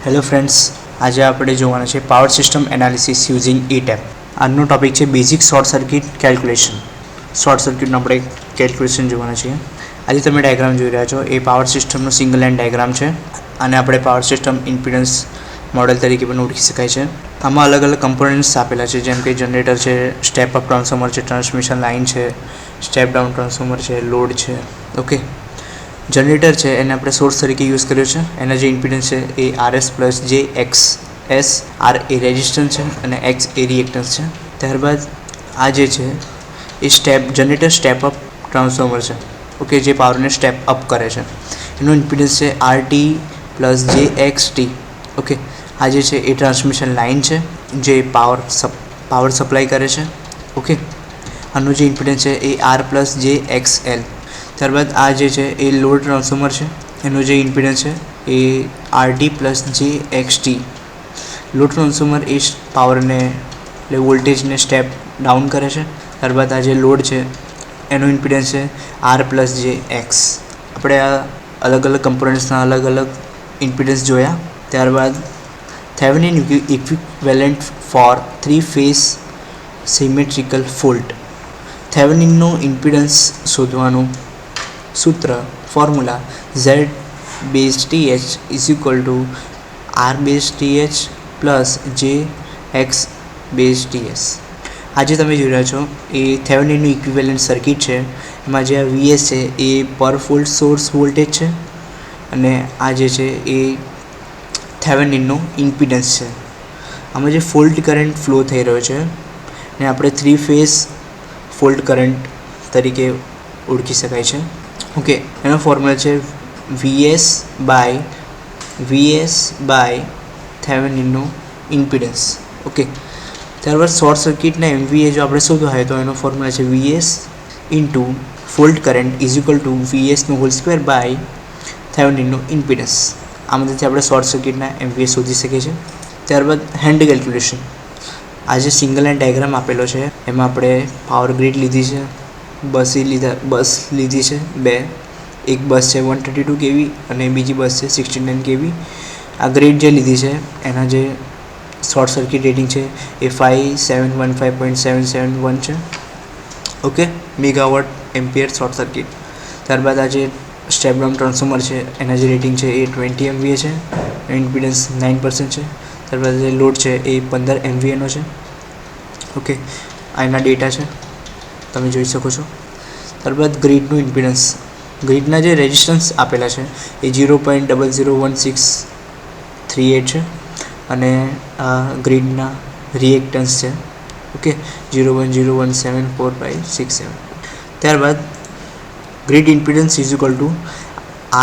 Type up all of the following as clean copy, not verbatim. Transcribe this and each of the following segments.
Hello friends, આજે આપણે જોવાના છે પાવર સિસ્ટમ એનાલિસિસ યુઝિંગ E-ટેપ. આજનો ટોપિક છે basic short circuit calculation. Short સર્કિટનું આપણે કેલ્ક્યુલેશન જોવાના છીએ. આજે તમે ડાયાગ્રામ જોઈ રહ્યા છો એ પાવર સિસ્ટમનો સિંગલ લાઇન ડાયાગ્રામ છે અને આપણે પાવર સિસ્ટમ ઇમ્પિડન્સ મોડેલ તરીકે પણ ઓળખી શકાય છે. આમાં અલગ અલગ કમ્પોનન્ટ્સ આપેલા છે, જેમ કે જનરેટર છે, સ્ટેપ અપ ટ્રાન્સફોર્મર છે, ટ્રાન્સમિશન લાઇન છે, સ્ટેપ ડાઉન ટ્રાન્સફોર્મર છે, લોડ છે. ઓકે, જનરેટર છે એને આપણે સોર્સ તરીકે યુઝ કર્યો છે. એના જે ઇમ્પિડન્સ છે એ RS પ્લસ જે XS, R એ રેઝિસ્ટન્સ છે અને X એ રિએક્ટન્સ છે. ત્યારબાદ આ જે છે એ જનરેટર સ્ટેપ અપ ટ્રાન્સફોર્મર છે. ઓકે, જે પાવરને સ્ટેપ અપ કરે છે. એનો ઇમ્પિડન્સ છે RT પ્લસ જે XT. ઓકે, આ જે છે એ ટ્રાન્સમિશન લાઇન છે જે પાવર સપ્લાય કરે છે. ઓકે, આનું જે ઇમ્પિડન્સ છે એ R પ્લસ જે XL. ત્યારબાદ આ જે છે એ લોડ ટ્રાન્સફોર્મર છે. એનું જે ઇમ્પિડન્સ છે એ RT પ્લસ જે XT. લોડ ટ્રાન્સફોર્મર એ પાવરને એટલે વોલ્ટેજને સ્ટેપ ડાઉન કરે છે. ત્યારબાદ આ જે લોડ છે એનું ઇમ્પિડન્સ છે R પ્લસ જે X. આપણે આ અલગ અલગ કમ્પોનન્ટ્સના અલગ અલગ ઇમ્પિડન્સ જોયા. ત્યારબાદ Thevenin equivalent for 3 phase symmetrical fault. થેવેનિનનો ઇમ્પિડન્સ શોધવાનું સૂત્ર formula Z base TH is equal to R base TH plus જે X બેઝ TS. આજે તમે જોઈ રહ્યા છો એ થેવેનિનનું ઇક્વિવેલન્ટ સર્કિટ છે. એમાં જે આ VS છે એ પર ફોલ્ટ સોર્સ વોલ્ટેજ છે અને આ જે છે એ થેવેનિનનો ઇમ્પિડન્સ છે. આમાં જે ફોલ્ટ કરંટ ફ્લો થઈ રહ્યો છે ને આપણે 3 ફેઝ ફોલ્ટ કરંટ તરીકે ઓળખી શકાય છે. ઓકે, એનો ફોર્મ્યુલા છે VS બાય થેવેનિનનો ઇમ્પિડન્સ. ઓકે, ત્યારબાદ શોર્ટ સર્કિટના MVA જો આપણે શોધવા હોય તો એનો ફોર્મ્યુલા છે VS into fault current is equal to VSનો હોલ સ્ક્વેર બાય થેવેનિનનો ઇમ્પિડન્સ. આ મદદથી આપણે શોર્ટ સર્કિટના MVA શોધી શકીએ છીએ. ત્યારબાદ હેન્ડ કેલ્ક્યુલેશન. આ જે સિંગલ લાઇન ડાયાગ્રામ આપેલો છે એમાં આપણે પાવર ગ્રીડ લીધી છે, બસ લીધી છે બે. એક બસ છે 132 kV અને બીજી બસ છે 69 kV. આ ગ્રીડ જે લીધી છે એના જે શોર્ટ સર્કિટ રેટિંગ છે એ 5715.771 છે. Okay, megawatt ampere short circuit. ત્યારબાદ આ જે સ્ટેપ ડાઉન ટ્રાન્સફોર્મર છે એના જે રેટિંગ છે એ 20 MVA છે, ઇમ્પિડન્સ 9% છે. ત્યારબાદ જે લોડ છે એ 15 MVAનો છે. ઓકે, આ એના ડેટા છે, તમે જોઈ શકો છો. ત્યારબાદ ગ્રીડનું ઇમ્પિડન્સ. ગ્રીડના જે રેઝિસ્ટન્સ આપેલા છે એ 0.001638 છે અને આ ગ્રીડના રિએક્ટન્સ છે. ઓકે, 0.017457. ત્યારબાદ grid impedance is equal to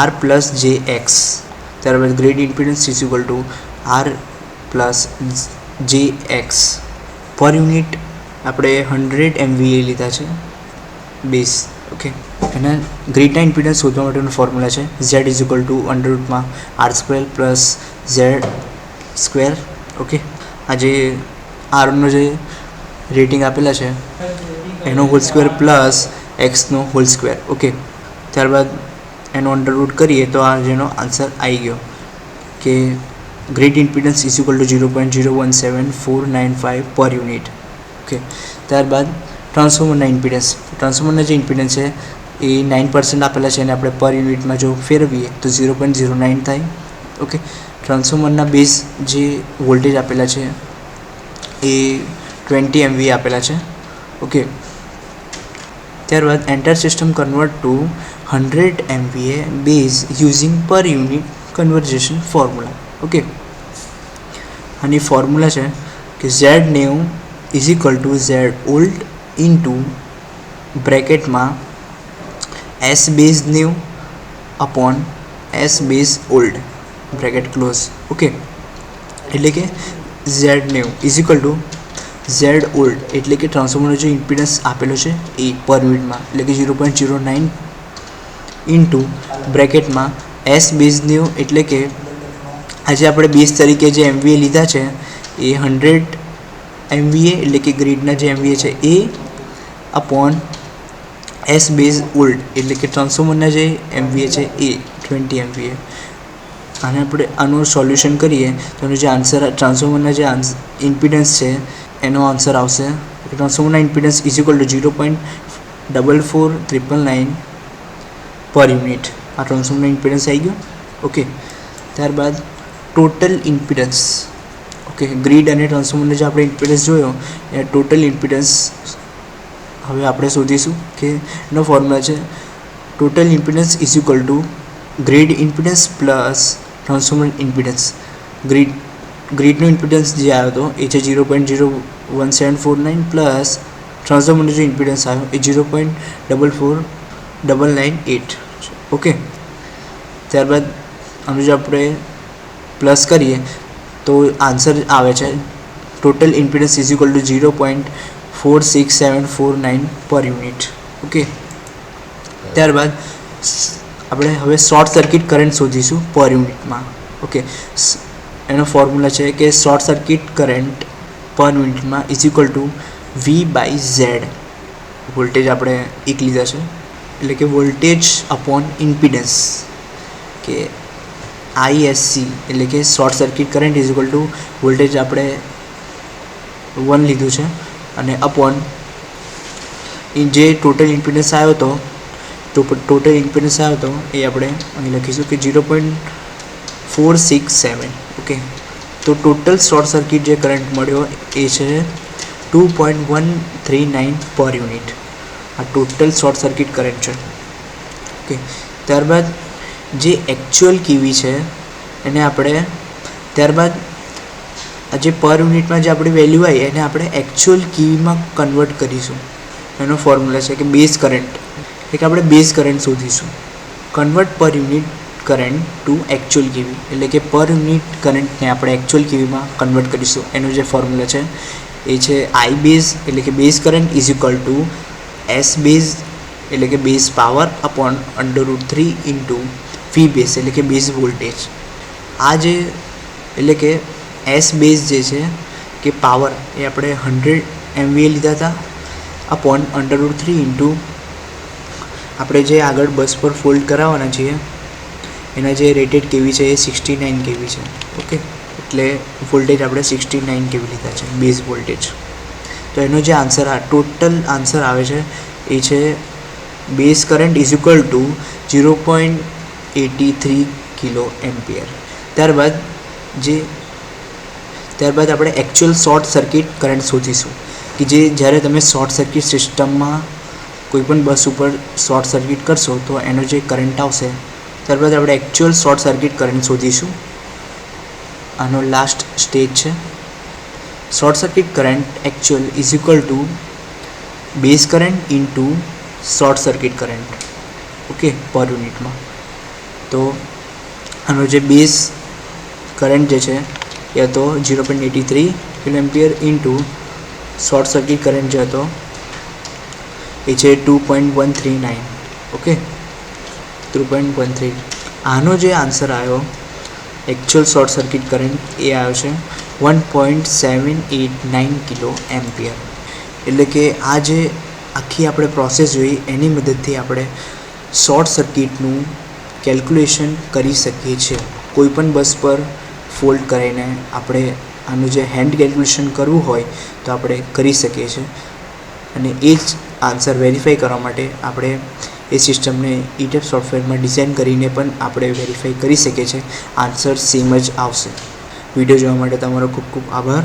R plus જે X. ત્યારબાદ grid impedance is equal to R plus જે X. પર યુનિટ આપણે 100 MVA લીધા છે બેઝ. ઓકે, અને ગ્રીડના ઇમ્પિડન્સ શોધવા માટેનો ફોર્મ્યુલા છે Z is equal to √R² plus Z². Okay, આ જે આરનો જે રેટિંગ આપેલા છે એનો હોલ સ્ક્વેર પ્લસ એક્સનો હોલ સ્ક્વેર. ઓકે, ત્યારબાદ એનો અંડરરૂટ કરીએ તો આ જેનો આન્સર આવી ગયો કે grid impedance is equal two 0.017495 પર યુનિટ. ઓકે, ત્યારબાદ ટ્રાન્સફોર્મરના ઇમ્પિડન્સ. ટ્રાન્સફોર્મરના જે ઇમ્પિડન્સ છે એ 9% આપેલા છે અને આપણે પર યુનિટમાં જો ફેરવીએ તો 0.09 થાય. ઓકે, ટ્રાન્સફોર્મરના બેઝ જે વોલ્ટેજ આપેલા છે એ 20 MVA આપેલા છે. ઓકે, ત્યારબાદ entire system convert to 100 MVA base using per unit conversion formula. Okay, આની ફોર્મ્યુલા છે કે Z90 is equal to Z old into બ્રેકેટમાં S base new upon S base old bracket close. Okay, એટલે કે Z90 is equal to Z old એટલે કે ટ્રાન્સફોર્મરનો જે impedance આપેલો છે એ પર યુનિટમાં એટલે કે 0.09 ઇન્ટુ બ્રેકેટમાં S બેઝ ન્યૂ એટલે કે આજે આપણે બેઝ તરીકે જે MVA લીધા છે એ 100 MVA એટલે કે ગ્રીડના જે MVA છે એ અપોન S બેઝ ઓલ્ડ એટલે કે ટ્રાન્સફોર્મરના જે MVA છે એ 20 MVA. આને આપણે આનું સોલ્યુશન કરીએ તો એનો જે આન્સર ટ્રાન્સફોર્મરના જે ઇમ્પિડન્સ છે એનો આન્સર આવશે. ટ્રાન્સફોર્મરના ઇમ્પિડન્સ ઇઝ ઇક્વલ ટુ 0.44999 પર યુનિટ. આ ટ્રાન્સફોર્મરના ઇમ્પિડન્સ આવી ગયો. ઓકે, ત્યારબાદ ટોટલ ઇમ્પિડન્સ. ઓકે, ગ્રીડ અને ટ્રાન્સફોર્મરનો જે આપણે ઇમ્પિડન્સ જોયો એ ટોટલ ઇમ્પિડન્સ હવે આપણે શોધીશું કે એનો ફોર્મ્યુલા છે total impedance is equal to grid impedance plus transformer impedance. ગ્રીડનો ઇમ્પિડન્સ જે આવ્યો હતો એ છે 0.01749 પ્લસ ટ્રાન્સફોર્મરનો જે ઇમ્પિડન્સ આવ્યો એ 0.44998. ઓકે, ત્યારબાદ આનું જો આપણે પ્લસ કરીએ તો આન્સર આવે છે total impedance is equal two 0.46749 પર યુનિટ. ઓકે, ત્યારબાદ આપણે હવે શોર્ટ સર્કિટ કરંટ શોધીશું પર યુનિટમાં. ઓકે, એનો ફોર્મ્યુલા છે કે શોર્ટ સર્કિટ કરંટ પર યુનિટમાં is equal two V/Z. Voltage આપણે એક લીધા છે એટલે કે વોલ્ટેજ અપોન ઇમ્પિડન્સ કે ISC એટલે કે short circuit current is equal two voltage આપણે 1 લીધું છે અને અપોન જે ટોટલ ઇમ્પિડન્સ આવ્યો હતો એ આપણે અહીં લખીશું કે 0.467. ઓકે, તો ટોટલ શોર્ટ સર્કિટ જે કરંટ મળ્યો એ છે 2.139 પર યુનિટ. આ ટોટલ શોર્ટ સર્કિટ કરંટ છે. ઓકે, ત્યારબાદ જે એકચ્યુઅલ કીવી છે એને આપણે ત્યારબાદ જે પર યુનિટમાં જે આપણી વેલ્યુ આવી એને આપણે એકચ્યુઅલ કીવીમાં કન્વર્ટ કરીશું. એનો ફોર્મ્યુલા છે કે બેઝ કરંટ એટલે કે આપણે બેઝ કરંટ શોધીશું. કન્વર્ટ પર યુનિટ કરંટ ટુ એકચ્યુઅલ કીવી એટલે કે પર યુનિટ કરંટને આપણે એકચ્યુઅલ કીવીમાં કન્વર્ટ કરીશું. એનો જે ફોર્મ્યુલા છે એ છે I બેઝ એટલે કે base current is equal two S base એટલે કે base power upon √3 into V base એટલે કે બેઝ વોલ્ટેજ. આ જે એટલે કે S બેઝ જે છે કે પાવર એ આપણે 100 MVA લીધા હતા અપોન √3 ઇન્ટુ આપણે જે આગળ બસ પર ફોલ્ડ કરાવવાના છીએ એના જે રેટેડ કેવી છે એ 69 kV છે. ઓકે, એટલે વોલ્ટેજ આપણે 69 kV લીધા છે બેઝ વોલ્ટેજ. તો એનો જે આન્સર ટોટલ આન્સર આવે છે એ છે base current is equal two 0.83 kilo ampere. ત્યારબાદ આપણે એકચ્યુઅલ શોર્ટ સર્કિટ કરંટ શોધીશું કે જે જ્યારે તમે શોર્ટ સર્કિટ સિસ્ટમમાં કોઈપણ બસ ઉપર શોર્ટ સર્કિટ કરશો તો એનો જે કરંટ આવશે. ત્યારબાદ આપણે એકચ્યુઅલ શોર્ટ સર્કિટ કરંટ શોધીશું. આનો લાસ્ટ સ્ટેજ છે. Short circuit current actual is equal two base current into short circuit current. Okay, પર યુનિટમાં. તો આનો જે બેઝ કરંટ જે છે એ હતો 0.83 kilo ampere into short circuit current જે હતો એ છે 2.139. ઓકે, 2.13. આનો જે આન્સર આવ્યો એકચ્યુઅલ શોર્ટ સર્કિટ કરંટ એ આવ્યો છે 1.789 કિલો એમ્પિયર. એટલે કે આ જે આખી આપણે પ્રોસેસ જોઈ એની મદદથી આપણે શોર્ટ સર્કિટનું કેલ્ક્યુલેશન કરી શકીએ છીએ. કોઈપણ બસ પર ફોલ્ડ કરીને આપણે આનું જે હેન્ડ કેલ્ક્યુલેશન કરવું હોય તો આપણે કરી શકીએ છીએ. અને એ જ આન્સર વેરીફાઈ કરવા માટે આપણે એ સિસ્ટમને ETAP સોફ્ટવેરમાં ડિઝાઇન કરીને પણ આપણે વેરીફાઈ કરી શકીએ છીએ. આન્સર સેમ જ આવશે. વિડીયો જોવા માટે તમારો ખૂબ ખૂબ આભાર.